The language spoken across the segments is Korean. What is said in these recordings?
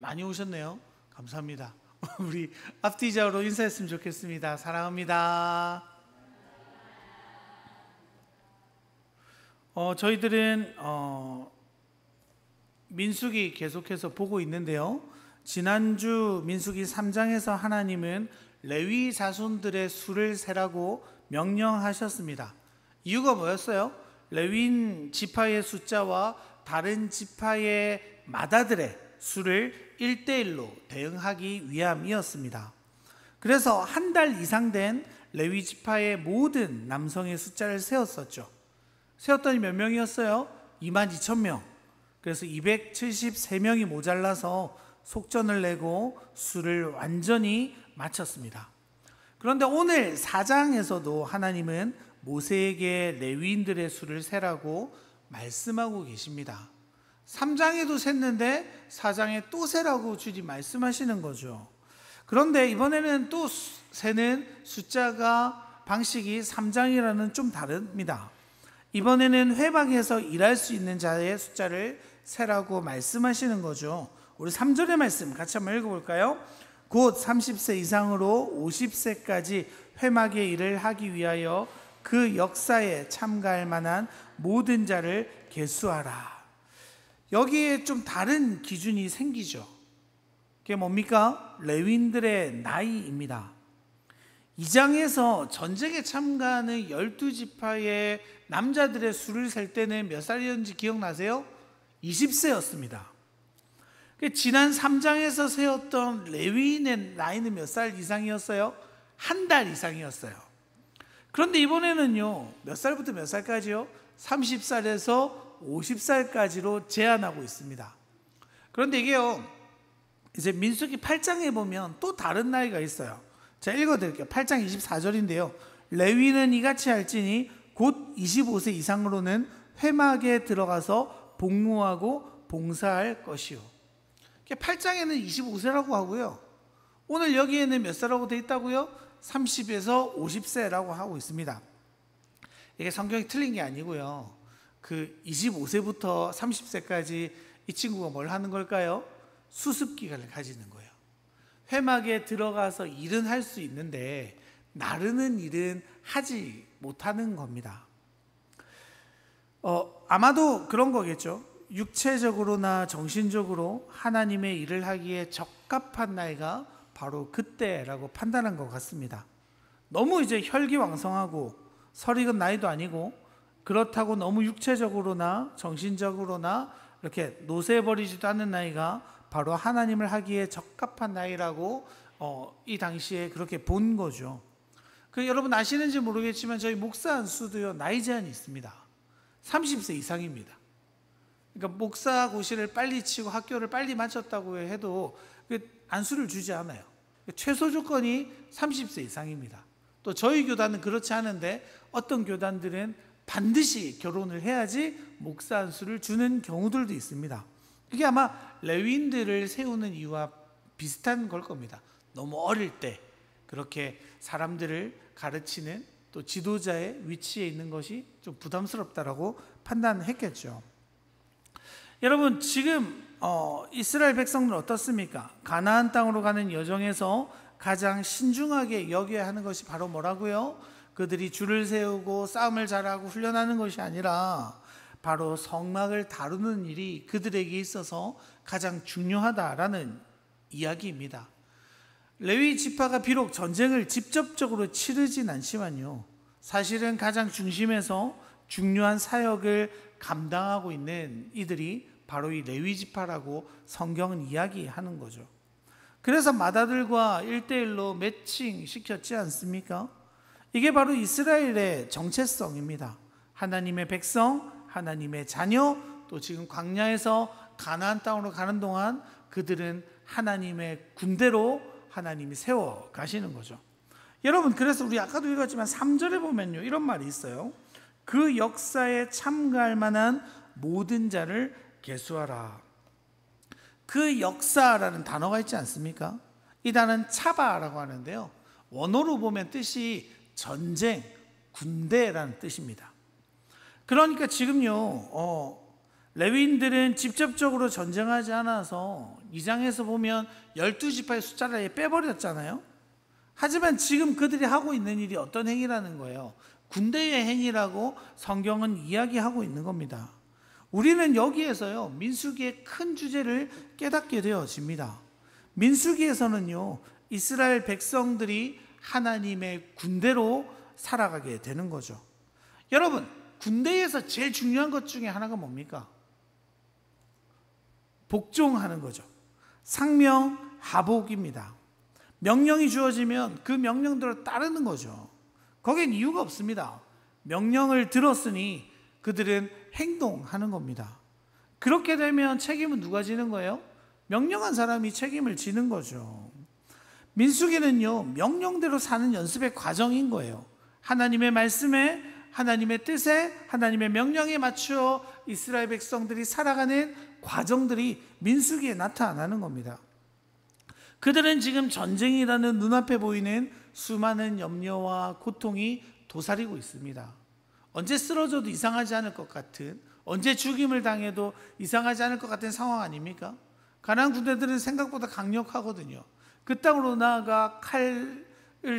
많이 오셨네요. 감사합니다. 우리 앞뒤 좌우로 인사했으면 좋겠습니다. 사랑합니다. 저희들은 민수기 계속해서 보고 있는데요. 지난주 민수기 3장에서 하나님은 레위 자손들의 수를 세라고 명령하셨습니다. 이유가 뭐였어요? 레위인 지파의 숫자와 다른 지파의 맏아들의 수를 1대1로 대응하기 위함이었습니다. 그래서 한 달 이상 된 레위 지파의 모든 남성의 숫자를 세웠었죠. 세웠더니 몇 명이었어요? 22,000명. 그래서 273명이 모자라서 속전을 내고 수를 완전히 마쳤습니다. 그런데 오늘 4장에서도 하나님은 모세에게 레위인들의 수를 세라고 말씀하고 계십니다. 3장에도 셌는데 4장에 또 세라고 주님 말씀하시는 거죠. 그런데 이번에는 또 세는 숫자가 방식이 3장이라는 좀 다릅니다. 이번에는 회막에서 일할 수 있는 자의 숫자를 세라고 말씀하시는 거죠. 우리 3절의 말씀 같이 한번 읽어볼까요? 곧 30세 이상으로 50세까지 회막의 일을 하기 위하여 그 역사에 참가할 만한 모든 자를 계수하라. 여기에 좀 다른 기준이 생기죠. 그게 뭡니까? 레위인들의 나이입니다. 2장에서 전쟁에 참가하는 12지파의 남자들의 수를 셀 때는 몇 살이었는지 기억나세요? 20세였습니다. 지난 3장에서 세웠던 레위인의 나이는 몇 살 이상이었어요? 한 달 이상이었어요. 그런데 이번에는요, 몇 살부터 몇 살까지요? 30살에서 50살까지로 제한하고 있습니다. 그런데 이게요, 이제 민수기 8장에 보면 또 다른 나이가 있어요. 제가 읽어드릴게요. 8장 24절인데요. 레위는 이같이 할지니 곧 25세 이상으로는 회막에 들어가서 복무하고 봉사할 것이요. 8장에는 25세라고 하고요. 오늘 여기에는 몇 살라고 되어 있다고요? 30에서 50세라고 하고 있습니다. 이게 성경이 틀린 게 아니고요. 그 25세부터 30세까지 이 친구가 뭘 하는 걸까요? 수습 기간을 가지는 거예요. 회막에 들어가서 일은 할 수 있는데 나르는 일은 하지 못하는 겁니다. 아마도 그런 거겠죠. 육체적으로나 정신적으로 하나님의 일을 하기에 적합한 나이가 바로 그때라고 판단한 것 같습니다. 너무 이제 혈기왕성하고 설익은 나이도 아니고 그렇다고 너무 육체적으로나 정신적으로나 이렇게 노쇠버리지도 않는 나이가 바로 하나님을 하기에 적합한 나이라고 이 당시에 그렇게 본 거죠. 여러분 아시는지 모르겠지만 저희 목사 안수도요, 나이 제한이 있습니다. 30세 이상입니다. 그러니까 목사 고시를 빨리 치고 학교를 빨리 마쳤다고 해도 안수를 주지 않아요. 최소 조건이 30세 이상입니다. 또 저희 교단은 그렇지 않은데 어떤 교단들은 반드시 결혼을 해야지 목사 안수를 주는 경우들도 있습니다. 그게 아마 레위인들을 세우는 이유와 비슷한 걸 겁니다. 너무 어릴 때 그렇게 사람들을 가르치는 또 지도자의 위치에 있는 것이 좀 부담스럽다라고 판단했겠죠. 여러분 지금 이스라엘 백성들은 어떻습니까? 가나안 땅으로 가는 여정에서 가장 신중하게 여겨야 하는 것이 바로 뭐라고요? 그들이 줄을 세우고 싸움을 잘하고 훈련하는 것이 아니라 바로 성막을 다루는 일이 그들에게 있어서 가장 중요하다라는 이야기입니다. 레위 지파가 비록 전쟁을 직접적으로 치르진 않지만요, 사실은 가장 중심에서 중요한 사역을 감당하고 있는 이들이 바로 이 레위 지파라고 성경은 이야기하는 거죠. 그래서 맏아들과 1대1로 매칭 시켰지 않습니까? 이게 바로 이스라엘의 정체성입니다. 하나님의 백성, 하나님의 자녀, 또 지금 광야에서 가나안 땅으로 가는 동안 그들은 하나님의 군대로 하나님이 세워 가시는 거죠. 여러분 그래서 우리 아까도 읽었지만 3절에 보면요, 이런 말이 있어요. 그 역사에 참가할 만한 모든 자를 계수하라. 그 역사라는 단어가 있지 않습니까? 이 단어는 차바라고 하는데요, 원어로 보면 뜻이 전쟁, 군대라는 뜻입니다. 그러니까 지금요, 레위인들은 직접적으로 전쟁하지 않아서 2장에서 보면 12지파의 숫자를 아예 빼버렸잖아요. 하지만 지금 그들이 하고 있는 일이 어떤 행위라는 거예요. 군대의 행위라고 성경은 이야기하고 있는 겁니다. 우리는 여기에서요, 민수기의 큰 주제를 깨닫게 되어집니다. 민수기에서는요, 이스라엘 백성들이 하나님의 군대로 살아가게 되는 거죠. 여러분, 군대에서 제일 중요한 것 중에 하나가 뭡니까? 복종하는 거죠. 상명하복입니다. 명령이 주어지면 그 명령대로 따르는 거죠. 거기엔 이유가 없습니다. 명령을 들었으니 그들은 행동하는 겁니다. 그렇게 되면 책임은 누가 지는 거예요? 명령한 사람이 책임을 지는 거죠. 민수기는요, 명령대로 사는 연습의 과정인 거예요. 하나님의 말씀에, 하나님의 뜻에, 하나님의 명령에 맞추어 이스라엘 백성들이 살아가는 과정들이 민수기에 나타나는 겁니다. 그들은 지금 전쟁이라는 눈앞에 보이는 수많은 염려와 고통이 도사리고 있습니다. 언제 쓰러져도 이상하지 않을 것 같은, 언제 죽임을 당해도 이상하지 않을 것 같은 상황 아닙니까? 가나안 군대들은 생각보다 강력하거든요. 그 땅으로 나아가 칼을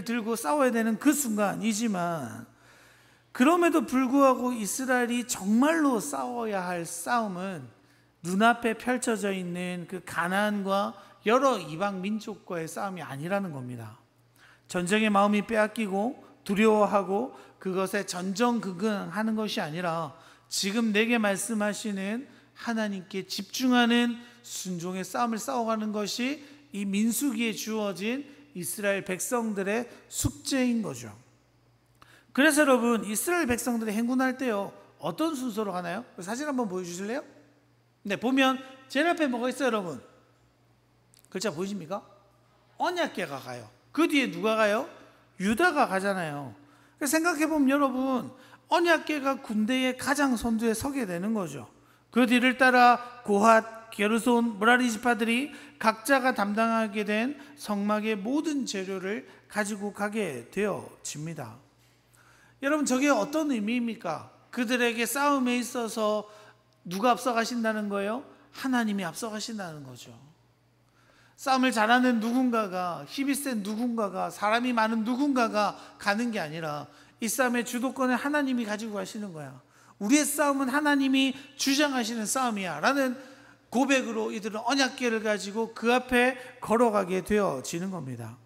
들고 싸워야 되는 그 순간이지만, 그럼에도 불구하고 이스라엘이 정말로 싸워야 할 싸움은 눈앞에 펼쳐져 있는 그 가나안과 여러 이방 민족과의 싸움이 아니라는 겁니다. 전쟁의 마음이 빼앗기고 두려워하고 그것에 전전긍긍하는 것이 아니라 지금 내게 말씀하시는 하나님께 집중하는 순종의 싸움을 싸워가는 것이 이 민수기에 주어진 이스라엘 백성들의 숙제인 거죠. 그래서 여러분, 이스라엘 백성들이 행군할 때요, 어떤 순서로 가나요? 사진 한번 보여주실래요? 네, 보면 제 앞에 뭐가 있어요, 여러분? 글자 보이십니까? 언약궤가 가요. 그 뒤에 누가 가요? 유다가 가잖아요. 생각해보면 여러분, 언약궤가 군대의 가장 선두에 서게 되는 거죠. 그 뒤를 따라 고핫, 게르손, 므라리 지파들이 각자가 담당하게 된 성막의 모든 재료를 가지고 가게 되어집니다. 여러분, 저게 어떤 의미입니까? 그들에게 싸움에 있어서 누가 앞서가신다는 거예요? 하나님이 앞서가신다는 거죠. 싸움을 잘하는 누군가가, 힘이 센 누군가가, 사람이 많은 누군가가 가는 게 아니라 이 싸움의 주도권을 하나님이 가지고 가시는 거야. 우리의 싸움은 하나님이 주장하시는 싸움이야 라는 고백으로 이들은 언약궤를 가지고 그 앞에 걸어가게 되어지는 겁니다.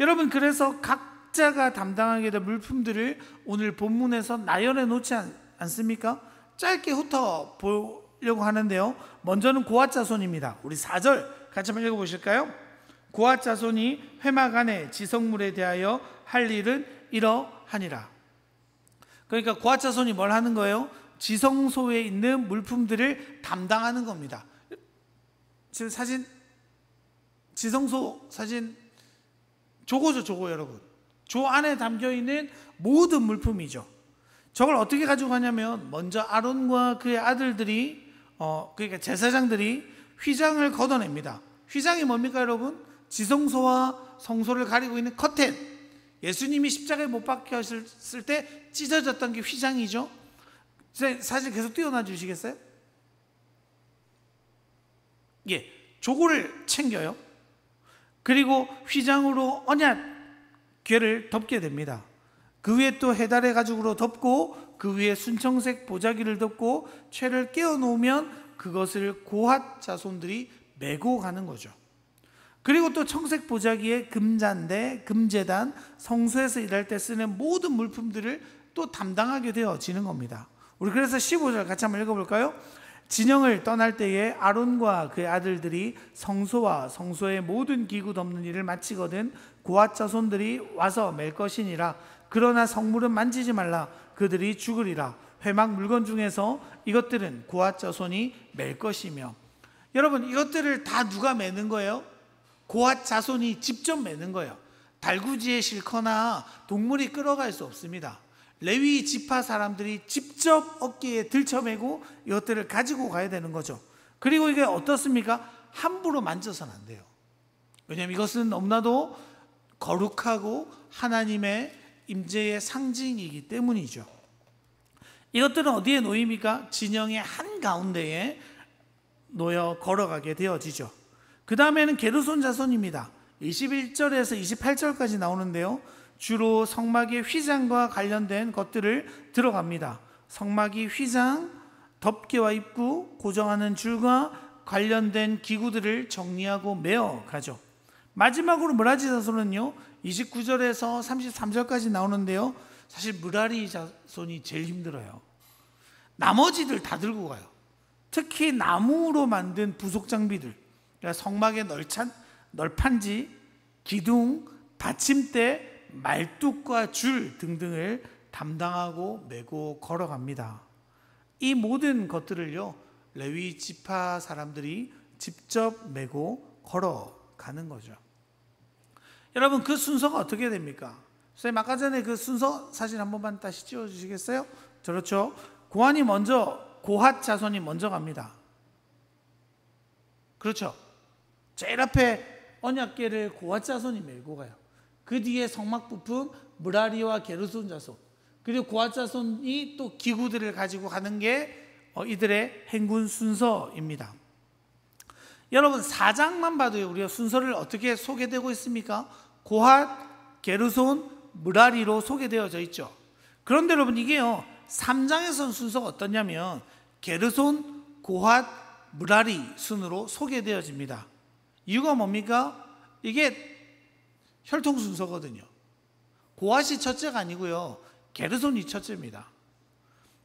여러분, 그래서 각자가 담당하게 될 물품들을 오늘 본문에서 나열해 놓지 않습니까? 짧게 훑어보려고 하는데요, 먼저는 고핫 자손입니다. 우리 4절 같이 한번 읽어보실까요? 고핫 자손이 회막 안에 지성물에 대하여 할 일은 이러하니라. 그러니까 고핫 자손이 뭘 하는 거예요? 지성소에 있는 물품들을 담당하는 겁니다. 지금 사진, 지성소 사진 저거죠, 저거 여러분. 저 안에 담겨있는 모든 물품이죠. 저걸 어떻게 가지고 가냐면, 먼저 아론과 그의 아들들이, 그러니까 제사장들이 휘장을 걷어냅니다. 휘장이 뭡니까 여러분? 지성소와 성소를 가리고 있는 커튼. 예수님이 십자가에 못 박혔을 때 찢어졌던 게 휘장이죠. 사진 계속 띄워놔 주시겠어요? 예, 저거를 챙겨요. 그리고 휘장으로 언약궤를 덮게 됩니다. 그 위에 또 해달의 가죽으로 덮고 그 위에 순청색 보자기를 덮고 채를 깨워 놓으면 그것을 고핫 자손들이 메고 가는 거죠. 그리고 또 청색 보자기에 금잔대, 금제단, 성소에서 일할 때 쓰는 모든 물품들을 또 담당하게 되어지는 겁니다. 우리 그래서 15절 같이 한번 읽어볼까요? 진영을 떠날 때에 아론과 그의 아들들이 성소와 성소의 모든 기구 덮는 일을 마치거든 고핫 자손들이 와서 맬 것이니라. 그러나 성물은 만지지 말라. 그들이 죽으리라. 회막 물건 중에서 이것들은 고핫 자손이 맬 것이며. 여러분, 이것들을 다 누가 매는 거예요? 고핫 자손이 직접 매는 거예요. 달구지에 싣거나 동물이 끌어갈 수 없습니다. 레위 지파 사람들이 직접 어깨에 들쳐매고 이것들을 가지고 가야 되는 거죠. 그리고 이게 어떻습니까? 함부로 만져서는 안 돼요. 왜냐하면 이것은 너무나도 거룩하고 하나님의 임재의 상징이기 때문이죠. 이것들은 어디에 놓입니까? 진영의 한가운데에 놓여 걸어가게 되어지죠. 그 다음에는 게르손 자손입니다. 21절에서 28절까지 나오는데요, 주로 성막의 휘장과 관련된 것들을 들어갑니다. 성막이 휘장, 덮개와 입구, 고정하는 줄과 관련된 기구들을 정리하고 메어 가죠. 마지막으로 므라리 자손은요, 29절에서 33절까지 나오는데요, 사실 므라리 자손이 제일 힘들어요. 나머지들 다 들고 가요. 특히 나무로 만든 부속 장비들, 그러니까 성막의 널판지, 기둥, 받침대, 말뚝과 줄 등등을 담당하고 메고 걸어갑니다. 이 모든 것들을요, 레위 지파 사람들이 직접 메고 걸어가는 거죠. 여러분, 그 순서가 어떻게 됩니까? 선생님, 아까 전에 그 순서 사진 한 번만 다시 찍어주시겠어요? 그렇죠. 고핫이 먼저, 고핫 자손이 먼저 갑니다. 그렇죠. 제일 앞에 언약궤를 고핫 자손이 메고 가요. 그 뒤에 성막 부품 므라리와 게르손 자손, 그리고 고핫 자손이 또 기구들을 가지고 가는 게 이들의 행군 순서입니다. 여러분, 4장만 봐도요, 우리가 순서를 어떻게 소개되고 있습니까? 고핫, 게르손, 므라리로 소개되어져 있죠. 그런데 여러분, 이게요, 3장에서는 순서가 어떠냐면 게르손, 고핫, 므라리 순으로 소개되어집니다. 이유가 뭡니까? 이게 혈통 순서거든요. 고핫이 첫째가 아니고요, 게르손이 첫째입니다.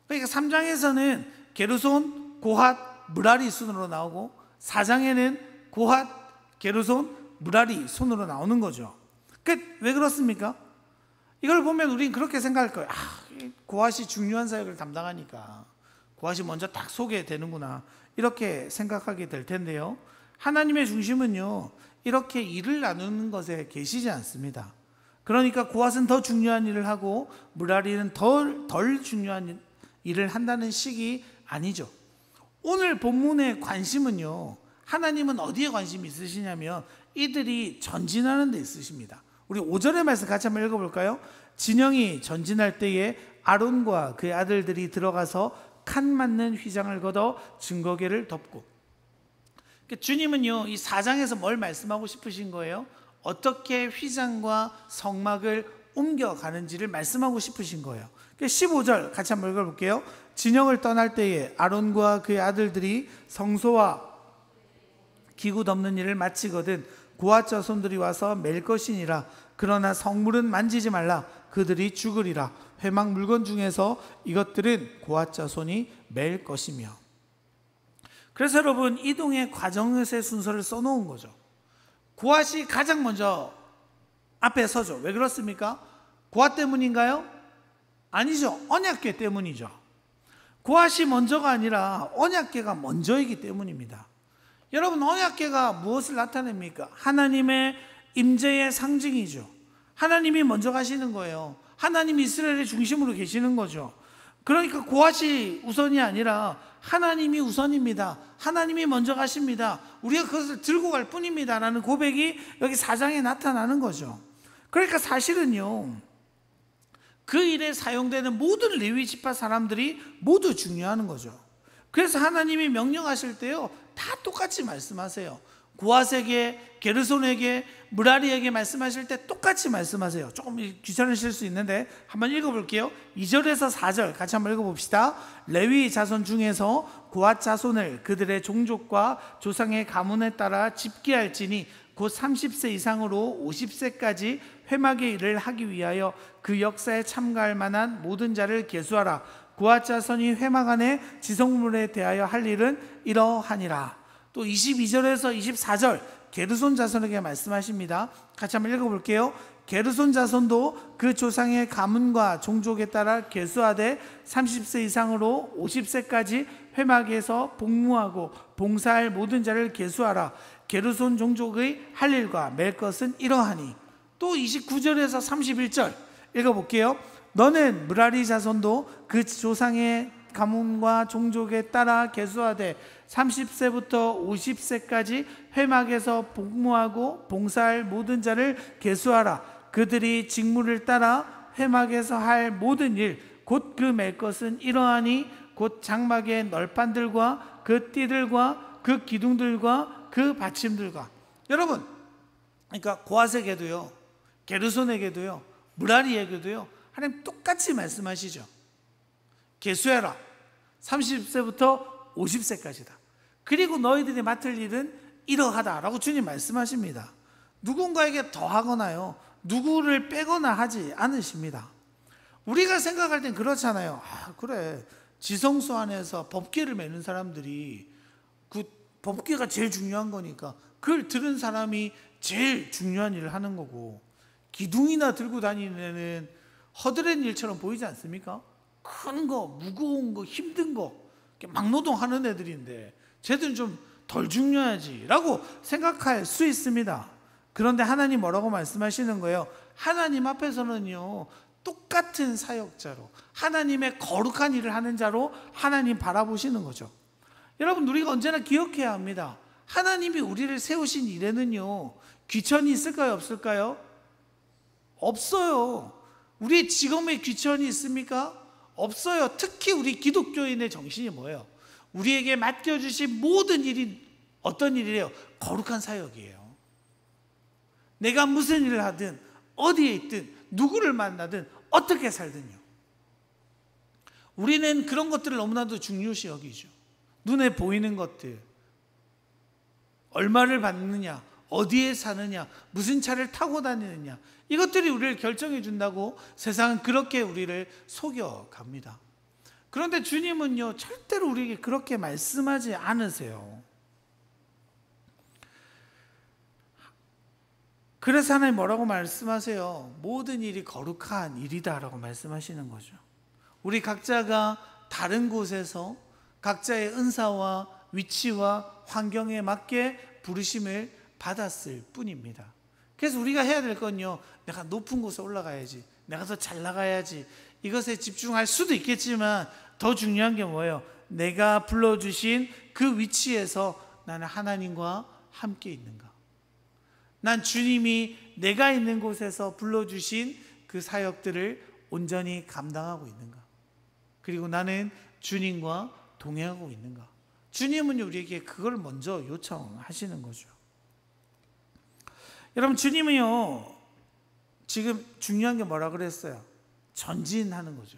그러니까 3장에서는 게르손, 고핫, 므라리 순으로 나오고 4장에는 고핫, 게르손, 므라리 순으로 나오는 거죠. 왜 그렇습니까? 이걸 보면 우리는 그렇게 생각할 거예요. 고핫이 중요한 사역을 담당하니까 고핫이 먼저 딱 소개되는구나, 이렇게 생각하게 될 텐데요, 하나님의 중심은요, 이렇게 일을 나누는 것에 계시지 않습니다. 그러니까 고핫은 더 중요한 일을 하고 므라리는 덜 중요한 일을 한다는 식이 아니죠. 오늘 본문의 관심은요, 하나님은 어디에 관심이 있으시냐면 이들이 전진하는 데 있으십니다. 우리 5절의 말씀 같이 한번 읽어볼까요? 진영이 전진할 때에 아론과 그의 아들들이 들어가서 칸 맞는 휘장을 걷어 증거궤를 덮고. 주님은요, 이 4장에서 뭘 말씀하고 싶으신 거예요? 어떻게 휘장과 성막을 옮겨가는지를 말씀하고 싶으신 거예요. 15절 같이 한번 읽어볼게요. 진영을 떠날 때에 아론과 그의 아들들이 성소와 기구 덮는 일을 마치거든 고핫 자손들이 와서 맬 것이니라. 그러나 성물은 만지지 말라. 그들이 죽으리라. 회막 물건 중에서 이것들은 고핫 자손이 맬 것이며. 그래서 여러분, 이동의 과정의 순서를 써놓은 거죠. 고핫이 가장 먼저 앞에 서죠. 왜 그렇습니까? 고핫 때문인가요? 아니죠. 언약궤 때문이죠. 고핫이 먼저가 아니라 언약궤가 먼저이기 때문입니다. 여러분, 언약궤가 무엇을 나타냅니까? 하나님의 임재의 상징이죠. 하나님이 먼저 가시는 거예요. 하나님이 이스라엘의 중심으로 계시는 거죠. 그러니까 고핫이 우선이 아니라 하나님이 우선입니다. 하나님이 먼저 가십니다. 우리가 그것을 들고 갈 뿐입니다 라는 고백이 여기 4장에 나타나는 거죠. 그러니까 사실은요, 그 일에 사용되는 모든 레위 지파 사람들이 모두 중요한 거죠. 그래서 하나님이 명령하실 때요, 다 똑같이 말씀하세요. 고핫에게, 게르손에게, 므라리에게 말씀하실 때 똑같이 말씀하세요. 조금 귀찮으실 수 있는데 한번 읽어볼게요. 2절에서 4절 같이 한번 읽어봅시다. 레위 자손 중에서 고핫 자손을 그들의 종족과 조상의 가문에 따라 집계할지니 곧 30세 이상으로 50세까지 회막의 일을 하기 위하여 그 역사에 참가할 만한 모든 자를 계수하라. 고핫 자손이 회막 안에 지성물에 대하여 할 일은 이러하니라. 또 22절에서 24절 게르손 자손에게 말씀하십니다. 같이 한번 읽어볼게요. 게르손 자손도 그 조상의 가문과 종족에 따라 계수하되 30세 이상으로 50세까지 회막에서 복무하고 봉사할 모든 자를 계수하라. 게르손 종족의 할 일과 맬 것은 이러하니. 또 29절에서 31절 읽어볼게요. 너는 므라리 자손도 그 조상의 가문과 종족에 따라 계수하되 30세부터 50세까지 회막에서 복무하고 봉사할 모든 자를 계수하라. 그들이 직무를 따라 회막에서 할 모든 일 곧 그 맬 것은 이러하니 곧 장막의 널판들과 그 띠들과 그 기둥들과 그 받침들과. 여러분, 그러니까 고아세게도요, 게르손에게도요, 무라리에게도요, 하나님 똑같이 말씀하시죠. 계수해라. 30세부터 50세까지다. 그리고 너희들이 맡을 일은 이러하다라고 주님 말씀하십니다. 누군가에게 더하거나요, 누구를 빼거나 하지 않으십니다. 우리가 생각할 땐 그렇잖아요. 그래, 지성소 안에서 법궤를 메는 사람들이 그 법궤가 제일 중요한 거니까 그걸 들은 사람이 제일 중요한 일을 하는 거고, 기둥이나 들고 다니는 애는 허드렛 일처럼 보이지 않습니까? 큰 거, 무거운 거, 힘든 거 막노동하는 애들인데 쟤들은 좀 덜 중요하지 라고 생각할 수 있습니다. 그런데 하나님 뭐라고 말씀하시는 거예요? 하나님 앞에서는요, 똑같은 사역자로, 하나님의 거룩한 일을 하는 자로 하나님 바라보시는 거죠. 여러분, 우리가 언제나 기억해야 합니다. 하나님이 우리를 세우신 일에는요, 귀천이 있을까요, 없을까요? 없어요. 우리의 직업에 귀천이 있습니까? 없어요. 특히 우리 기독교인의 정신이 뭐예요? 우리에게 맡겨주신 모든 일이 어떤 일이래요? 거룩한 사역이에요. 내가 무슨 일을 하든, 어디에 있든, 누구를 만나든, 어떻게 살든요, 우리는 그런 것들을 너무나도 중요시 여기죠. 눈에 보이는 것들, 얼마를 받느냐, 어디에 사느냐, 무슨 차를 타고 다니느냐, 이것들이 우리를 결정해 준다고 세상은 그렇게 우리를 속여갑니다. 그런데 주님은요, 절대로 우리에게 그렇게 말씀하지 않으세요. 그래서 하나님 뭐라고 말씀하세요? 모든 일이 거룩한 일이다 라고 말씀하시는 거죠. 우리 각자가 다른 곳에서 각자의 은사와 위치와 환경에 맞게 부르심을 받았을 뿐입니다. 그래서 우리가 해야 될 건요, 내가 높은 곳에 올라가야지, 내가 더 잘 나가야지, 이것에 집중할 수도 있겠지만 더 중요한 게 뭐예요? 내가 불러주신 그 위치에서 나는 하나님과 함께 있는가? 난 주님이 내가 있는 곳에서 불러주신 그 사역들을 온전히 감당하고 있는가? 그리고 나는 주님과 동행하고 있는가? 주님은 우리에게 그걸 먼저 요청하시는 거죠. 여러분, 주님은요, 지금 중요한 게 뭐라 그랬어요? 전진하는 거죠.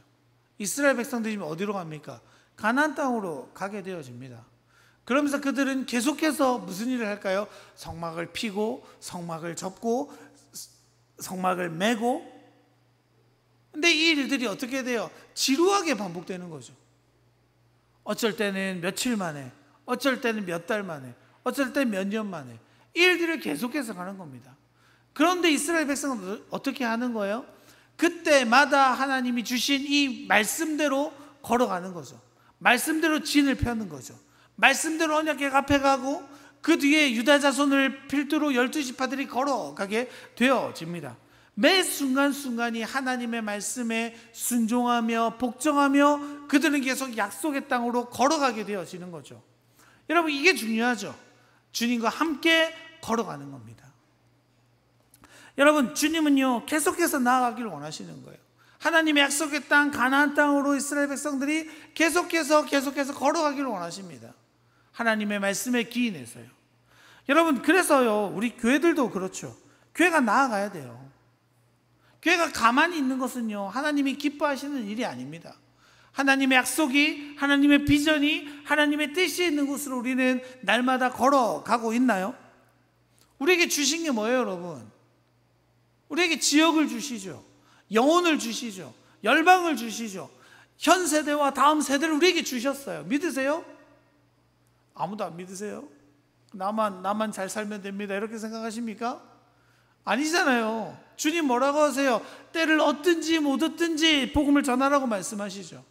이스라엘 백성들이 어디로 갑니까? 가나안 땅으로 가게 되어집니다. 그러면서 그들은 계속해서 무슨 일을 할까요? 성막을 피고, 성막을 접고, 성막을 메고. 근데 이 일들이 어떻게 돼요? 지루하게 반복되는 거죠. 어쩔 때는 며칠 만에, 어쩔 때는 몇 달 만에, 어쩔 때는 몇 년 만에 이 일들을 계속해서 가는 겁니다. 그런데 이스라엘 백성은 어떻게 하는 거예요? 그때마다 하나님이 주신 이 말씀대로 걸어가는 거죠. 말씀대로 진을 펴는 거죠. 말씀대로 언약궤 앞에 가고 그 뒤에 유다 자손을 필두로 12지파들이 걸어가게 되어집니다. 매 순간순간이 하나님의 말씀에 순종하며 복종하며 그들은 계속 약속의 땅으로 걸어가게 되어지는 거죠. 여러분, 이게 중요하죠. 주님과 함께 걸어가는 겁니다. 여러분, 주님은요, 계속해서 나아가기를 원하시는 거예요. 하나님의 약속의 땅 가나안 땅으로 이스라엘 백성들이 계속해서 걸어가기를 원하십니다. 하나님의 말씀에 기인해서요. 여러분, 그래서요, 우리 교회들도 그렇죠. 교회가 나아가야 돼요. 교회가 가만히 있는 것은요, 하나님이 기뻐하시는 일이 아닙니다. 하나님의 약속이, 하나님의 비전이, 하나님의 뜻이 있는 곳으로 우리는 날마다 걸어가고 있나요? 우리에게 주신 게 뭐예요, 여러분? 우리에게 지역을 주시죠. 영혼을 주시죠. 열방을 주시죠. 현 세대와 다음 세대를 우리에게 주셨어요. 믿으세요? 아무도 안 믿으세요? 나만 잘 살면 됩니다, 이렇게 생각하십니까? 아니잖아요. 주님 뭐라고 하세요? 때를 얻든지 못 얻든지 복음을 전하라고 말씀하시죠.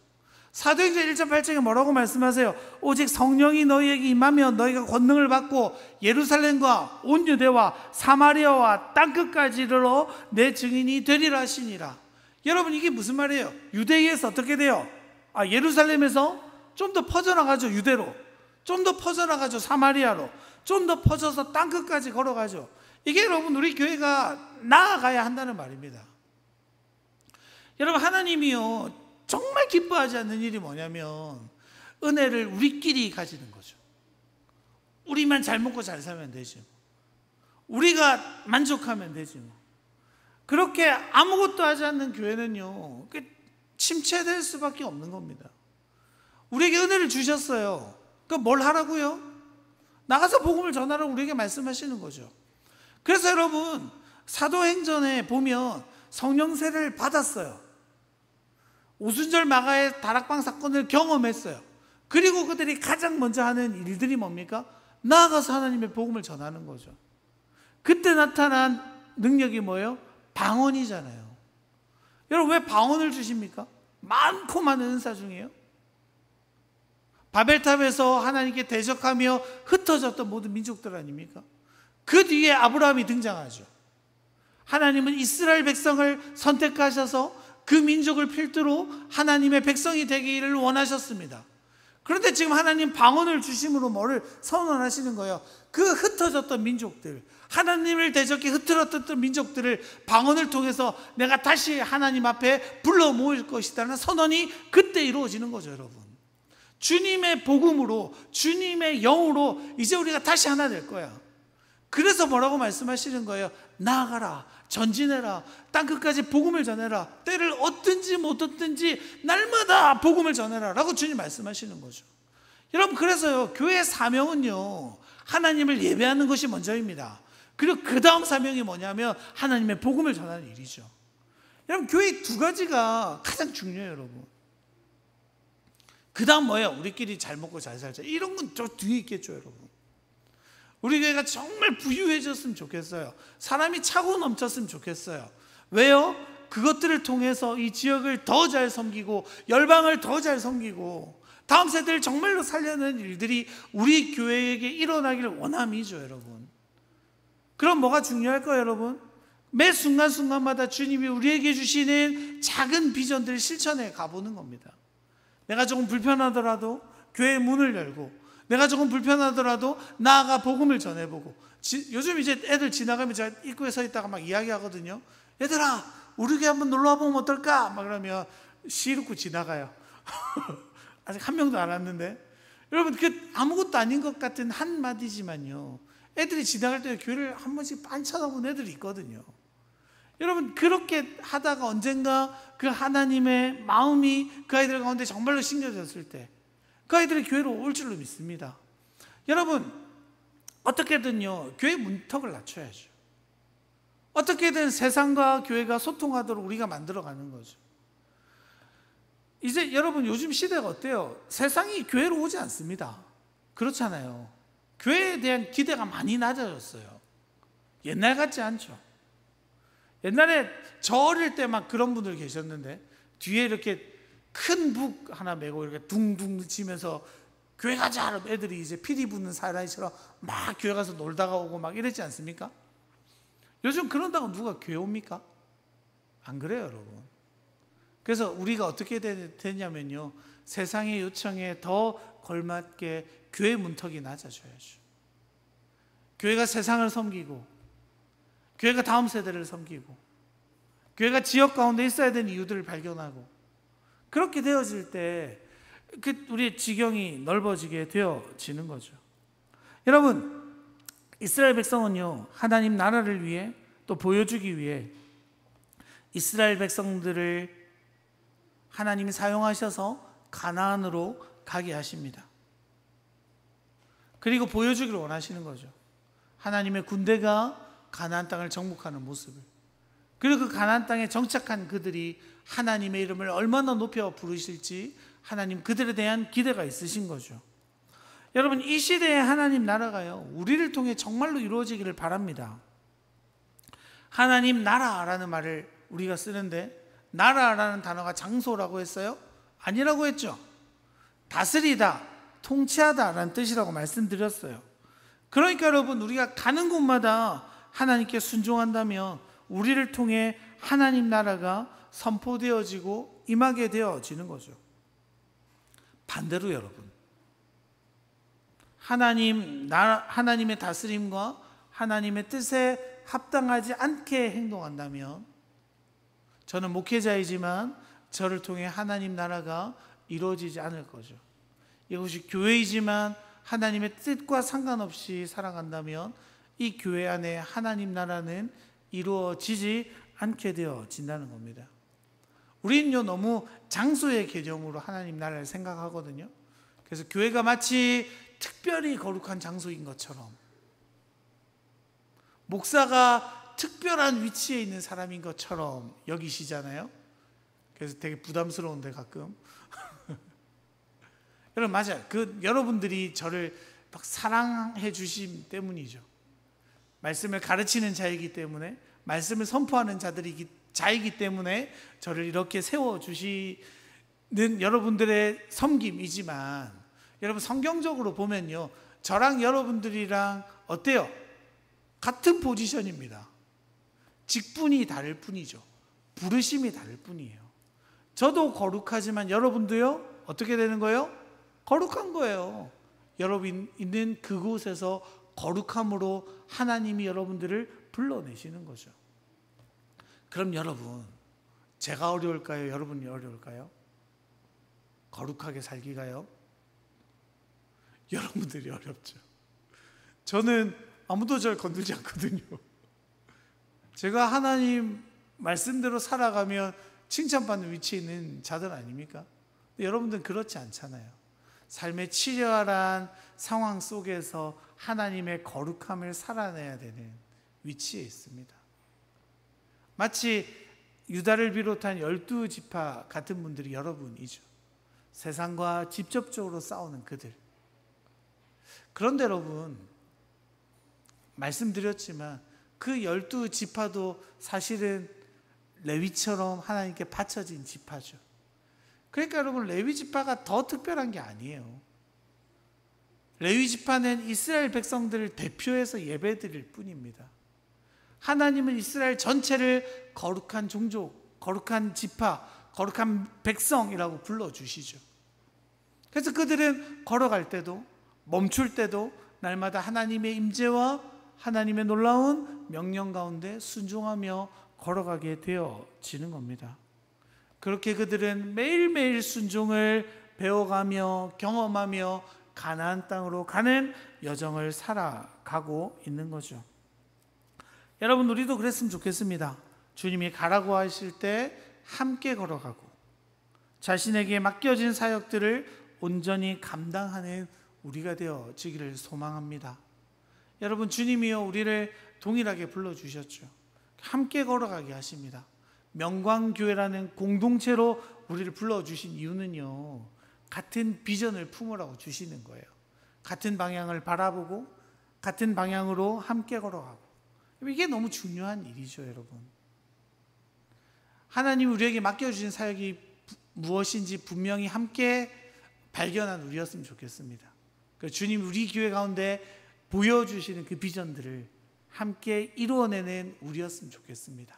사도행전 1장 8절에 뭐라고 말씀하세요? 오직 성령이 너희에게 임하면 너희가 권능을 받고 예루살렘과 온 유대와 사마리아와 땅끝까지 이르러 내 증인이 되리라 하시니라. 여러분, 이게 무슨 말이에요? 유대에서 어떻게 돼요? 예루살렘에서 좀 더 퍼져나가죠. 유대로. 좀 더 퍼져나가죠. 사마리아로. 좀 더 퍼져서 땅끝까지 걸어가죠. 이게 여러분, 우리 교회가 나아가야 한다는 말입니다. 여러분, 하나님이요, 정말 기뻐하지 않는 일이 뭐냐면 은혜를 우리끼리 가지는 거죠. 우리만 잘 먹고 잘 살면 되지, 우리가 만족하면 되지. 그렇게 아무것도 하지 않는 교회는요, 침체될 수밖에 없는 겁니다. 우리에게 은혜를 주셨어요. 그럼 뭘 하라고요? 나가서 복음을 전하라고 우리에게 말씀하시는 거죠. 그래서 여러분, 사도행전에 보면 성령 세례를 받았어요. 오순절 마가의 다락방 사건을 경험했어요. 그리고 그들이 가장 먼저 하는 일들이 뭡니까? 나아가서 하나님의 복음을 전하는 거죠. 그때 나타난 능력이 뭐예요? 방언이잖아요. 여러분, 왜 방언을 주십니까? 많고 많은 은사 중에요. 바벨탑에서 하나님께 대적하며 흩어졌던 모든 민족들 아닙니까? 그 뒤에 아브라함이 등장하죠. 하나님은 이스라엘 백성을 선택하셔서 그 민족을 필두로 하나님의 백성이 되기를 원하셨습니다. 그런데 지금 하나님 방언을 주심으로 뭐를 선언하시는 거예요? 그 흩어졌던 민족들, 하나님을 대적해 흐트러졌던 민족들을 방언을 통해서 내가 다시 하나님 앞에 불러 모을 것이라는 선언이 그때 이루어지는 거죠. 여러분, 주님의 복음으로, 주님의 영으로 이제 우리가 다시 하나 될 거야. 그래서 뭐라고 말씀하시는 거예요? 나아가라, 전진해라, 땅끝까지 복음을 전해라, 때를 얻든지 못 얻든지 날마다 복음을 전해라 라고 주님 말씀하시는 거죠. 여러분, 그래서요, 교회의 사명은요, 하나님을 예배하는 것이 먼저입니다. 그리고 그 다음 사명이 뭐냐면 하나님의 복음을 전하는 일이죠. 여러분, 교회 두 가지가 가장 중요해요. 여러분, 그 다음 뭐예요? 우리끼리 잘 먹고 잘 살자, 이런 건 저 뒤에 있겠죠. 여러분, 우리 교회가 정말 부유해졌으면 좋겠어요. 사람이 차고 넘쳤으면 좋겠어요. 왜요? 그것들을 통해서 이 지역을 더 잘 섬기고 열방을 더 잘 섬기고 다음 세대를 정말로 살려는 일들이 우리 교회에게 일어나기를 원함이죠. 여러분, 그럼 뭐가 중요할까요? 여러분, 매 순간순간마다 주님이 우리에게 주시는 작은 비전들을 실천해 가보는 겁니다. 내가 조금 불편하더라도 교회의 문을 열고, 내가 조금 불편하더라도 나아가 복음을 전해보고. 요즘 이제 애들 지나가면 제가 입구에 서 있다가 막 이야기하거든요. 얘들아, 우리 교회 한번 놀러 와보면 어떨까? 막 그러면 시루고 지나가요. 아직 한 명도 안 왔는데. 여러분, 그 아무것도 아닌 것 같은 한마디지만요, 애들이 지나갈 때 교회를 한 번씩 빤 쳐다보는 애들이 있거든요. 여러분, 그렇게 하다가 언젠가 그 하나님의 마음이 그 아이들 가운데 정말로 심겨졌을 때 그 아이들이 교회로 올 줄로 믿습니다. 여러분, 어떻게든요, 교회 문턱을 낮춰야죠. 어떻게든 세상과 교회가 소통하도록 우리가 만들어가는 거죠. 이제 여러분, 요즘 시대가 어때요? 세상이 교회로 오지 않습니다. 그렇잖아요. 교회에 대한 기대가 많이 낮아졌어요. 옛날 같지 않죠. 옛날에 저 어릴 때 막 그런 분들 계셨는데, 뒤에 이렇게 큰 북 하나 메고 이렇게 둥둥 치면서 교회 가자, 애들이 이제 피리 붙는 사나이처럼 막 교회 가서 놀다가 오고 막 이랬지 않습니까? 요즘 그런다고 누가 교회 옵니까? 안 그래요, 여러분. 그래서 우리가 어떻게 되냐면요, 세상의 요청에 더 걸맞게 교회 문턱이 낮아져야죠. 교회가 세상을 섬기고, 교회가 다음 세대를 섬기고, 교회가 지역 가운데 있어야 되는 이유들을 발견하고, 그렇게 되어질 때 우리의 지경이 넓어지게 되어지는 거죠. 여러분, 이스라엘 백성은요, 하나님 나라를 위해, 또 보여주기 위해 이스라엘 백성들을 하나님이 사용하셔서 가나안으로 가게 하십니다. 그리고 보여주기를 원하시는 거죠. 하나님의 군대가 가나안 땅을 정복하는 모습을. 그리고 그 가나안 땅에 정착한 그들이 하나님의 이름을 얼마나 높여 부르실지 하나님 그들에 대한 기대가 있으신 거죠. 여러분, 이 시대의 하나님 나라가요, 우리를 통해 정말로 이루어지기를 바랍니다. 하나님 나라라는 말을 우리가 쓰는데, 나라라는 단어가 장소라고 했어요? 아니라고 했죠. 다스리다, 통치하다라는 뜻이라고 말씀드렸어요. 그러니까 여러분, 우리가 가는 곳마다 하나님께 순종한다면 우리를 통해 하나님 나라가 선포되어지고 임하게 되어지는 거죠. 반대로 여러분, 하나님의 다스림과 하나님의 뜻에 합당하지 않게 행동한다면, 저는 목회자이지만 저를 통해 하나님 나라가 이루어지지 않을 거죠. 이것이 교회이지만 하나님의 뜻과 상관없이 살아간다면 이 교회 안에 하나님 나라는 이루어지지 않게 되어진다는 겁니다. 우리는요, 너무 장소의 개념으로 하나님 나라를 생각하거든요. 그래서 교회가 마치 특별히 거룩한 장소인 것처럼, 목사가 특별한 위치에 있는 사람인 것처럼 여기시잖아요. 그래서 되게 부담스러운데 가끔 여러분, 맞아요. 여러분들이 저를 막 사랑해 주심 때문이죠. 말씀을 가르치는 자이기 때문에, 말씀을 선포하는 자이기 때문에 저를 이렇게 세워주시는 여러분들의 섬김이지만, 여러분 성경적으로 보면요, 저랑 여러분들이랑 어때요? 같은 포지션입니다. 직분이 다를 뿐이죠. 부르심이 다를 뿐이에요. 저도 거룩하지만 여러분도요, 어떻게 되는 거예요? 거룩한 거예요. 여러분 있는 그곳에서 거룩함으로 하나님이 여러분들을 불러내시는 거죠. 그럼 여러분, 제가 어려울까요? 여러분이 어려울까요? 거룩하게 살기가요? 여러분들이 어렵죠. 저는 아무도 절 건들지 않거든요. 제가 하나님 말씀대로 살아가면 칭찬받는 위치에 있는 자들 아닙니까? 근데 여러분들은 그렇지 않잖아요. 삶의 치열한 상황 속에서 하나님의 거룩함을 살아내야 되는 위치에 있습니다. 마치 유다를 비롯한 12지파 같은 분들이 여러분이죠. 세상과 직접적으로 싸우는 그들. 그런데 여러분, 말씀드렸지만 그 12지파도 사실은 레위처럼 하나님께 바쳐진 지파죠. 그러니까 여러분, 레위 지파가 더 특별한 게 아니에요. 레위 지파는 이스라엘 백성들을 대표해서 예배드릴 뿐입니다. 하나님은 이스라엘 전체를 거룩한 종족, 거룩한 지파, 거룩한 백성이라고 불러주시죠. 그래서 그들은 걸어갈 때도 멈출 때도 날마다 하나님의 임재와 하나님의 놀라운 명령 가운데 순종하며 걸어가게 되어지는 겁니다. 그렇게 그들은 매일매일 순종을 배워가며 경험하며 가나안 땅으로 가는 여정을 살아가고 있는 거죠. 여러분, 우리도 그랬으면 좋겠습니다. 주님이 가라고 하실 때 함께 걸어가고 자신에게 맡겨진 사역들을 온전히 감당하는 우리가 되어지기를 소망합니다. 여러분, 주님이요, 우리를 동일하게 불러주셨죠. 함께 걸어가게 하십니다. 명광교회라는 공동체로 우리를 불러주신 이유는요, 같은 비전을 품으라고 주시는 거예요. 같은 방향을 바라보고 같은 방향으로 함께 걸어가고. 이게 너무 중요한 일이죠, 여러분. 하나님 우리에게 맡겨주신 사역이 무엇인지 분명히 함께 발견한 우리였으면 좋겠습니다. 주님 우리 교회 가운데 보여주시는 그 비전들을 함께 이루어내는 우리였으면 좋겠습니다.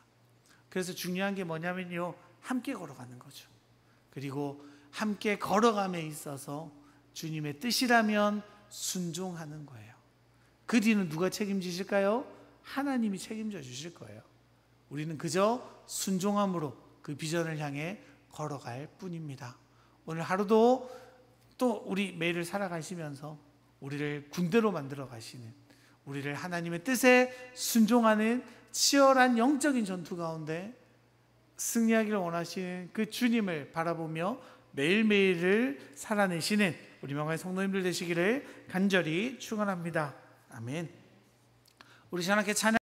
그래서 중요한 게 뭐냐면요, 함께 걸어가는 거죠. 그리고 함께 걸어감에 있어서 주님의 뜻이라면 순종하는 거예요. 그 뒤는 누가 책임지실까요? 하나님이 책임져 주실 거예요. 우리는 그저 순종함으로 그 비전을 향해 걸어갈 뿐입니다. 오늘 하루도 또 우리 매일을 살아가시면서 우리를 군대로 만들어 가시는, 우리를 하나님의 뜻에 순종하는 치열한 영적인 전투 가운데 승리하기를 원하시는 그 주님을 바라보며 매일매일을 살아내시는 우리 명하의 성도님들 되시기를 간절히 축원합니다. 아멘. 우리 하나님께 찬양